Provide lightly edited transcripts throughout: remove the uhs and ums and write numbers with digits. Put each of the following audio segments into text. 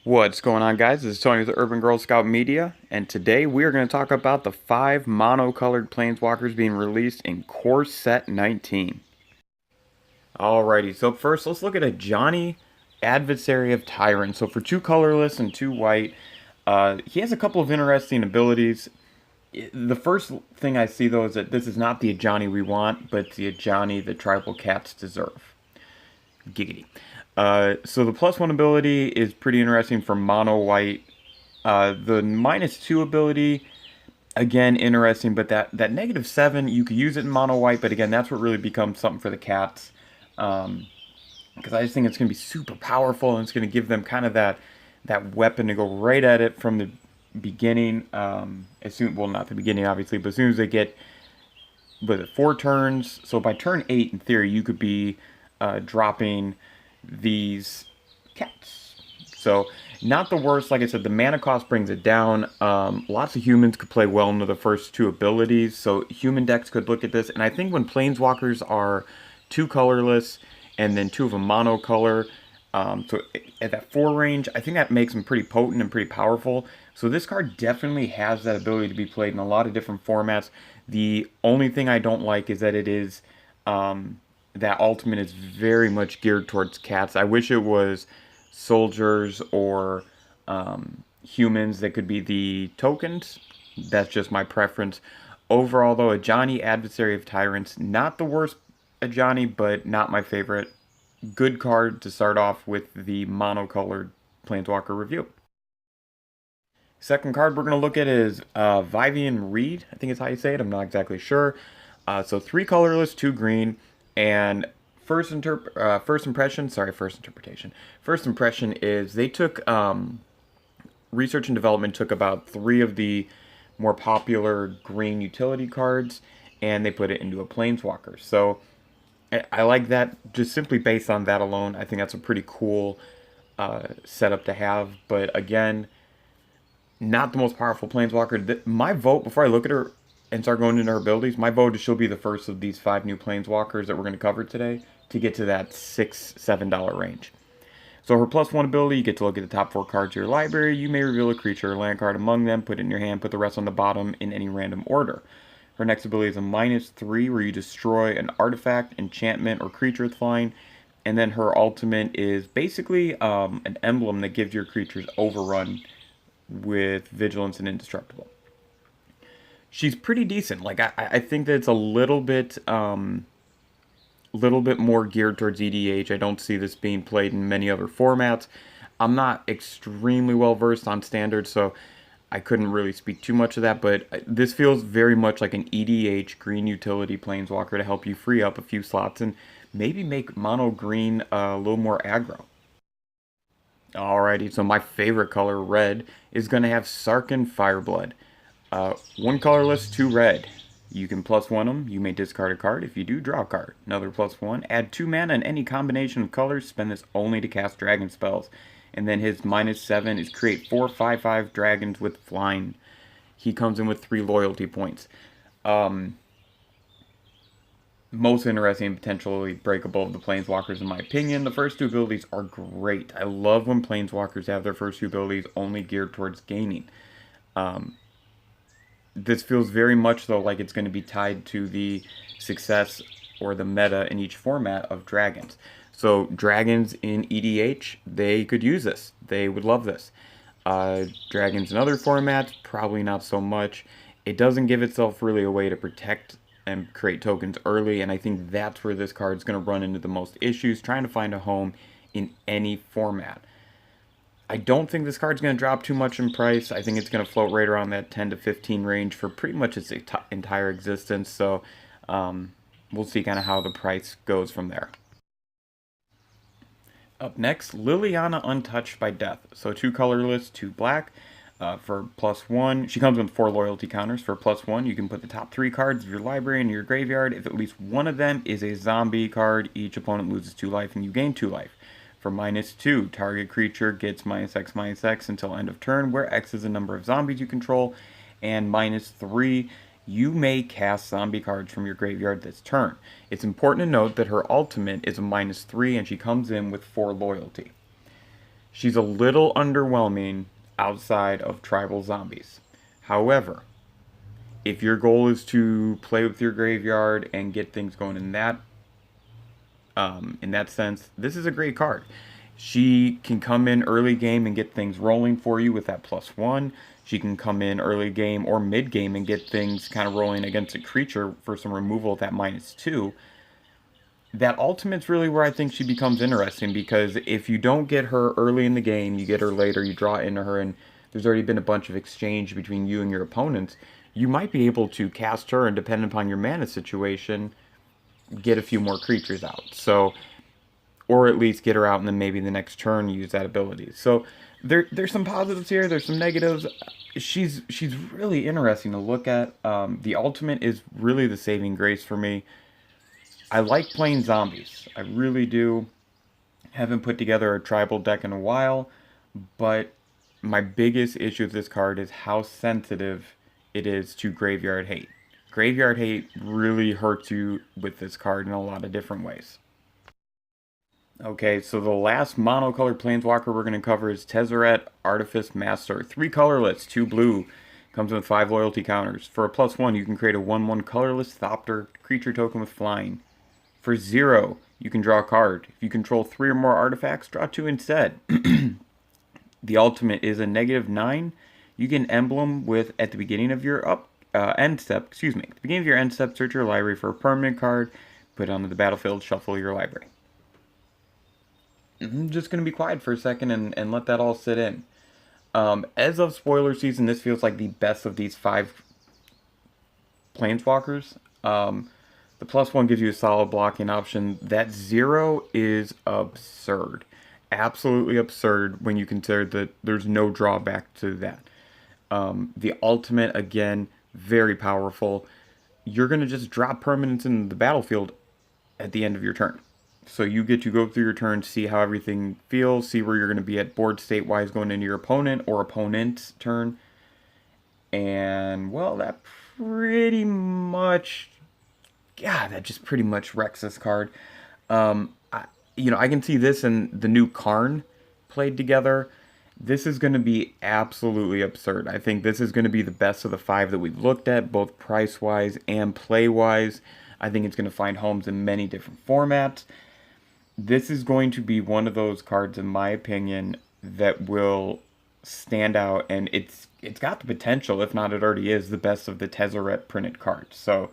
What's going on, guys? This is Tony with Urban Girl Scout Media, and today we are going to talk about the 5 mono-colored planeswalkers being released in Core Set 19. Alrighty, so first let's look at a Johnny, Adversary of Tyrant. So for 2 colorless and 2 white, he has a couple of interesting abilities. The first thing I see, though, is that this is not the Ajani we want, but the Ajani the tribal cats deserve. Giggity. So the +1 ability is pretty interesting for mono white. The -2 ability, again, interesting, but that -7, you could use it in mono white, but again, that's what really becomes something for the cats. Because I just think it's going to be super powerful, and it's going to give them kind of that weapon to go right at it from the beginning. Well, not the beginning, obviously, but as soon as they get, with it, 4 turns. So by turn 8, in theory, you could be dropping these cats. So not the worst. Like I said, the mana cost brings it down. Lots of humans could play well into the first 2 abilities, so human decks could look at this. And I think when planeswalkers are 2 colorless and then 2 of a mono color, so at that 4 range, I think that makes them pretty potent and pretty powerful. So this card definitely has that ability to be played in a lot of different formats. The only thing I don't like is that it is that ultimate is very much geared towards cats. I wish it was soldiers or humans that could be the tokens. That's just my preference. Overall, though, Ajani, Adversary of Tyrants, not the worst Ajani, but not my favorite. Good card to start off with the monocolored Planeswalker review. Second card we're going to look at is Vivian Reed. I think is how you say it. I'm not exactly sure. So 3 colorless, 2 green. And first impression is they took research and development took about 3 of the more popular green utility cards and they put it into a planeswalker. So I like that just simply based on that alone. I think that's a pretty cool setup to have. But again, not the most powerful planeswalker. My vote, before I look at her and start going into her abilities, my vote is she'll be the first of these 5 new planeswalkers that we're going to cover today to get to that $6-7 range. So her +1 ability, you get to look at the top 4 cards of your library. You may reveal a creature or land card among them, put it in your hand, put the rest on the bottom in any random order. Her next ability is a -3, where you destroy an artifact, enchantment, or creature with flying. And then her ultimate is basically an emblem that gives your creatures overrun with vigilance and indestructible. She's pretty decent. Like I think that it's a little bit more geared towards EDH. I don't see this being played in many other formats. I'm not extremely well versed on standard, so I couldn't really speak too much of that, but this feels very much like an EDH green utility planeswalker to help you free up a few slots and maybe make mono green a little more aggro. Alrighty, so my favorite color, red, is going to have Sark and Fireblood. 1 colorless, 2 red. You can +1 them. You may discard a card. If you do, draw a card. Another +1. Add 2 mana and any combination of colors. Spend this only to cast dragon spells. And then his -7 is create 4 5/5 dragons with flying. He comes in with 3 loyalty points. Most interesting and potentially breakable of the planeswalkers in my opinion. The first 2 abilities are great. I love when planeswalkers have their first 2 abilities only geared towards gaining. This feels very much though like it's going to be tied to the success or the meta in each format of dragons. So dragons in EDH, they could use this. They would love this. Dragons in other formats, probably not so much. It doesn't give itself really a way to protect and create tokens early, and I think that's where this card is going to run into the most issues, trying to find a home in any format. I don't think this card's going to drop too much in price. I think it's going to float right around that 10 to 15 range for pretty much its entire existence, so we'll see kind of how the price goes from there. Up next, Liliana Untouched by Death. So 2 colorless, 2 black. For +1, she comes with 4 loyalty counters. For +1, you can put the top 3 cards of your library in your graveyard. If at least one of them is a zombie card, each opponent loses 2 life and you gain 2 life. For -2, target creature gets -X/-X until end of turn, where X is the number of zombies you control. And -3, you may cast zombie cards from your graveyard this turn. It's important to note that her ultimate is a -3 and she comes in with 4 loyalty. She's a little underwhelming outside of tribal zombies. However, if your goal is to play with your graveyard and get things going in that sense, this is a great card. She can come in early game and get things rolling for you with that +1. She can come in early game or mid game and get things kind of rolling against a creature for some removal at that -2. That ultimate's really where I think she becomes interesting, because if you don't get her early in the game, you get her later, you draw into her, and there's already been a bunch of exchange between you and your opponents, you might be able to cast her and, depending upon your mana situation, get a few more creatures out. So, or at least get her out and then maybe the next turn use that ability. So there's some positives here, there's some negatives. She's really interesting to look at. The ultimate is really the saving grace for me. I like playing zombies. I really do. Haven't put together a tribal deck in a while, but my biggest issue with this card is how sensitive it is to graveyard hate. Graveyard hate really hurts you with this card in a lot of different ways. Okay, so the last monocolored planeswalker we're going to cover is Tezz, Artifice Master. 3 colorless, 2 blue. Comes with 5 loyalty counters. For a +1, you can create a 1/1 colorless Thopter creature token with flying. For 0, you can draw a card. If you control 3 or more artifacts, draw 2 instead. The ultimate is a -9. You get an emblem with, at the beginning of your end step, at the beginning of your end step, search your library for a permanent card, put it onto the battlefield, shuffle your library. I'm just going to be quiet for a second and let that all sit in. As of spoiler season, this feels like the best of these 5 planeswalkers. The +1 gives you a solid blocking option. That 0 is absurd. Absolutely absurd when you consider that there's no drawback to that. The ultimate, again, very powerful. You're going to just drop permanents in the battlefield at the end of your turn. So you get to go through your turn, see how everything feels, see where you're going to be at board state-wise going into your opponent or opponent's turn. And, well, that pretty much... yeah, that just pretty much wrecks this card. I can see this and the new Karn played together. This is going to be absolutely absurd. I think this is going to be the best of the 5 that we've looked at, both price-wise and play-wise. I think it's going to find homes in many different formats. This is going to be one of those cards, in my opinion, that will stand out, and it's got the potential, if not it already is, the best of the Tezz printed cards. So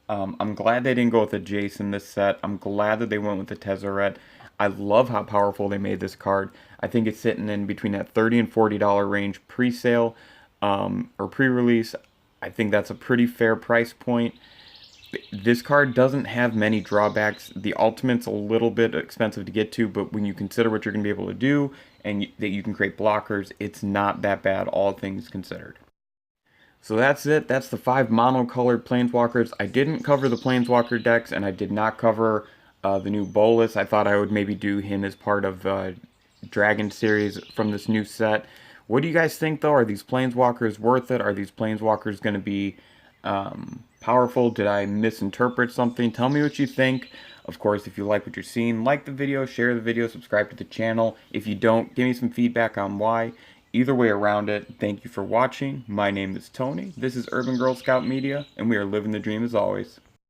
I'm glad they didn't go with a Jace in this set. I'm glad that they went with the Tezz. I love how powerful they made this card. I think it's sitting in between that $30 and $40 range pre-sale or pre-release. I think that's a pretty fair price point. This card doesn't have many drawbacks. The ultimate's a little bit expensive to get to, but when you consider what you're going to be able to do and that you can create blockers, it's not that bad, all things considered. So that's it. That's the 5 monocolored planeswalkers. I didn't cover the planeswalker decks, and I did not cover the new Bolus. I thought I would maybe do him as part of the Dragon series from this new set. What do you guys think, though? Are these planeswalkers worth it? Are these planeswalkers going to be powerful? Did I misinterpret something? Tell me what you think. Of course, if you like what you're seeing, like the video, share the video, subscribe to the channel. If you don't, give me some feedback on why. Either way around it, thank you for watching. My name is Tony. This is Urban Girl Scout Media, and we are living the dream as always.